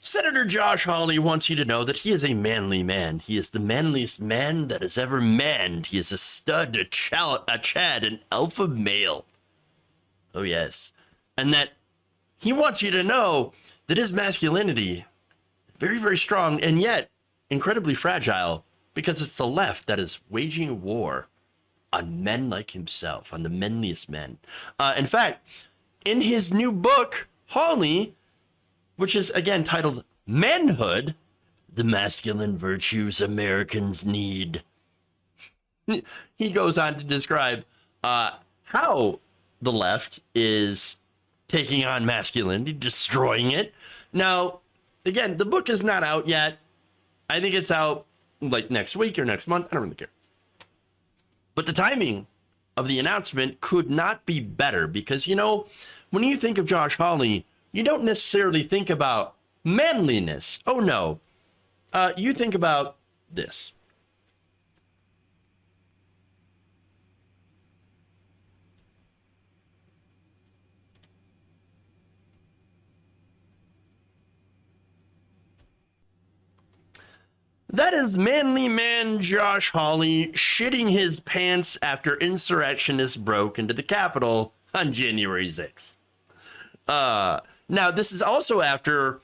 Senator Josh Hawley wants you to know that he is a manly man. He is the manliest man that has ever manned. He is a stud, a chad, an alpha male. Oh, yes. And that he wants you to know that his masculinity, very, very strong, and yet incredibly fragile, because it's the left that is waging war on men like himself, on the manliest men. In fact, in his new book, Hawley, which is, again, titled Manhood, The Masculine Virtues Americans Need, he goes on to describe how the left is taking on masculinity, destroying it. Now, again, the book is not out yet. I think it's out like next week or next month. I don't really care. But the timing of the announcement could not be better because, you know, when you think of Josh Hawley, you don't necessarily think about manliness. Oh, no. You think about this. That is manly man Josh Hawley shitting his pants after insurrectionists broke into the Capitol on January 6th. Now, this is also after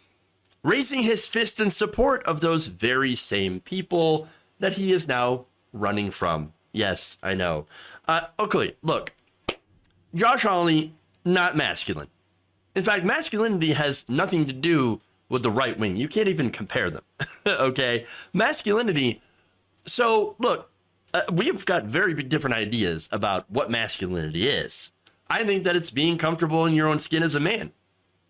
raising his fist in support of those very same people that he is now running from. Yes, I know. Okay, look, Josh Hawley, not masculine. In fact, masculinity has nothing to do with the right wing. You can't even compare them. Okay, masculinity. So look, we've got very different ideas about what masculinity is. I think that it's being comfortable in your own skin as a man,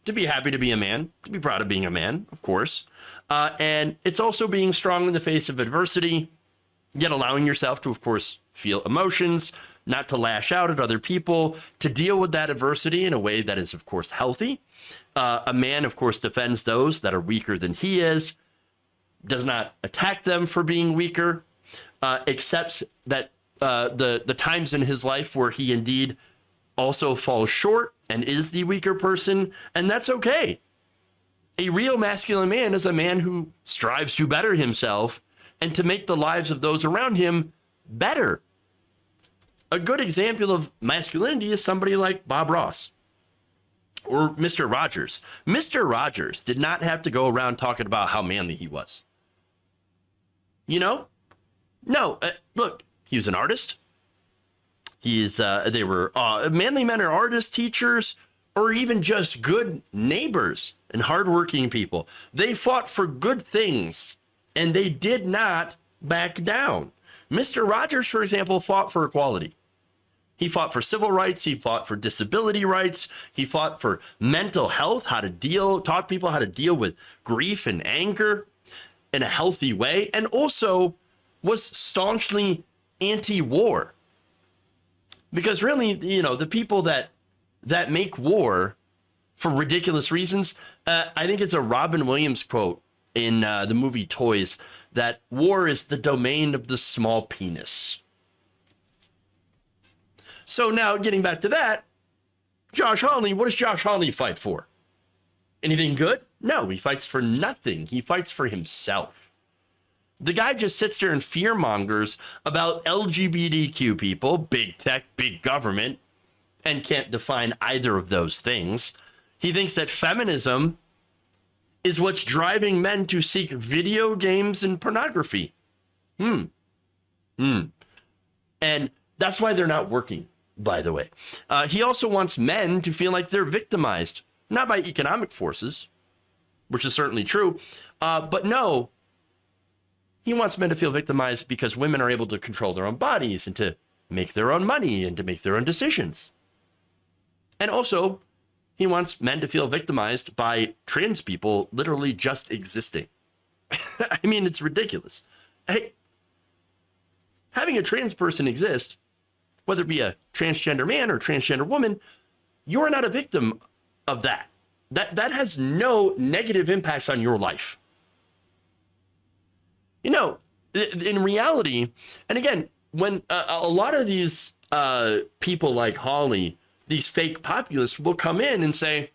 to be happy to be a man, to be proud of being a man, of course. And it's also being strong in the face of adversity, yet allowing yourself to, of course, feel emotions, not to lash out at other people, to deal with that adversity in a way that is, of course, healthy. A man, of course, defends those that are weaker than he is, does not attack them for being weaker, accepts that the times in his life where he indeed also falls short and is the weaker person, and that's okay. A real masculine man is a man who strives to better himself and to make the lives of those around him better. A good example of masculinity is somebody like Bob Ross or Mr. Rogers. Mr. Rogers did not have to go around talking about how manly he was. You know? No, look, he was an artist. They were manly men are artists, teachers, or even just good neighbors and hardworking people. They fought for good things, and they did not back down. Mr. Rogers, for example, fought for equality. He fought for civil rights. He fought for disability rights. He fought for mental health, taught people how to deal with grief and anger in a healthy way, and also was staunchly anti-war. Because really, you know, the people that make war for ridiculous reasons, I think it's a Robin Williams quote in the movie Toys, that war is the domain of the small penis. So now getting back to that, Josh Hawley, what does Josh Hawley fight for? Anything good? No, he fights for nothing. He fights for himself. The guy just sits there and fearmongers about LGBTQ people, big tech, big government, and can't define either of those things. He thinks that feminism is what's driving men to seek video games and pornography. And that's why they're not working, by the way. He also wants men to feel like they're victimized, not by economic forces, which is certainly true, but no, he wants men to feel victimized because women are able to control their own bodies and to make their own money and to make their own decisions. And also, he wants men to feel victimized by trans people literally just existing. I mean, it's ridiculous. Hey, having a trans person exist, whether it be a transgender man or transgender woman, you're not a victim of that. That has no negative impacts on your life. You know, in reality, and again, when a lot of these people like Hawley, these fake populists will come in and say,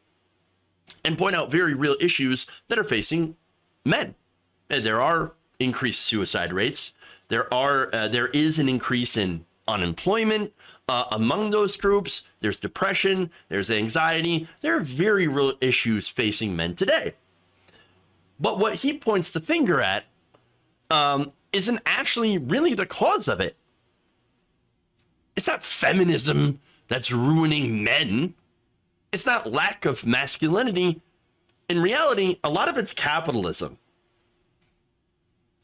and point out very real issues that are facing men. And there are increased suicide rates. There is an increase in unemployment among those groups. There's depression. There's anxiety. There are very real issues facing men today. But what he points the finger at isn't actually really the cause of it. It's not feminism that's ruining men. It's not lack of masculinity. In reality, a lot of it's capitalism.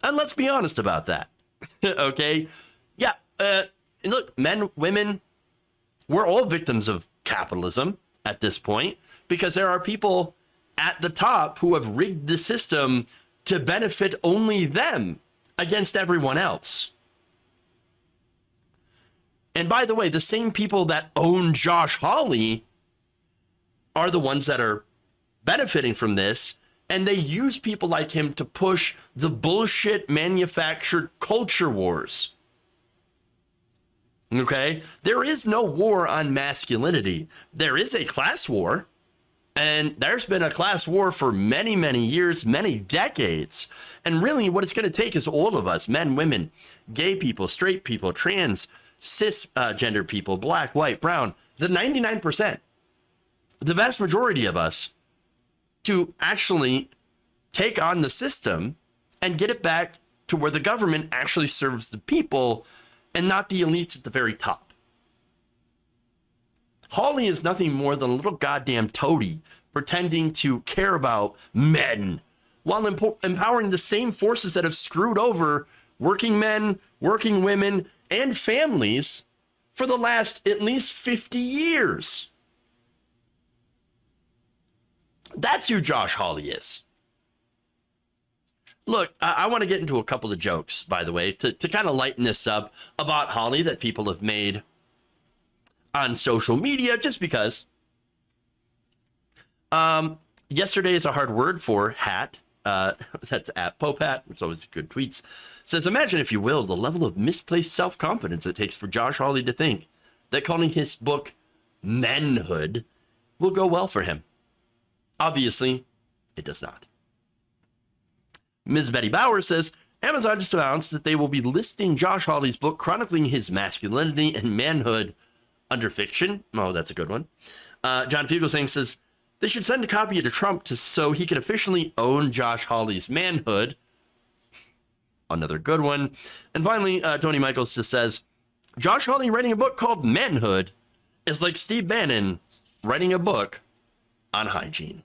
And let's be honest about that. Okay? Yeah. Look, men, women, we're all victims of capitalism at this point because there are people at the top who have rigged the system to benefit only them against everyone else. And by the way, the same people that own Josh Hawley are the ones that are benefiting from this, and they use people like him to push the bullshit manufactured culture wars. Okay? There is no war on masculinity. There is a class war, and there's been a class war for many, many years, many decades. And really what it's going to take is all of us, men, women, gay people, straight people, trans, cisgender people, black, white, brown, the 99%, the vast majority of us, to actually take on the system and get it back to where the government actually serves the people and not the elites at the very top. Hawley is nothing more than a little goddamn toady pretending to care about men while empowering the same forces that have screwed over working men, working women, and families for the last at least 50 years. That's who Josh Hawley is. Look, I want to get into a couple of jokes, by the way, to kind of lighten this up about Hawley that people have made on social media, just because. Yesterday is a hard word for hat. That's at Popat, which is always good tweets. Says, imagine, if you will, the level of misplaced self-confidence it takes for Josh Hawley to think that calling his book Manhood will go well for him. Obviously, it does not. Ms. Betty Bauer says, Amazon just announced that they will be listing Josh Hawley's book chronicling his masculinity and manhood under fiction. Oh, that's a good one. John Fugelsang says, they should send a copy to Trump so he can officially own Josh Hawley's manhood. Another good one. And finally, Tony Michaels just says, Josh Hawley writing a book called Manhood is like Steve Bannon writing a book on hygiene.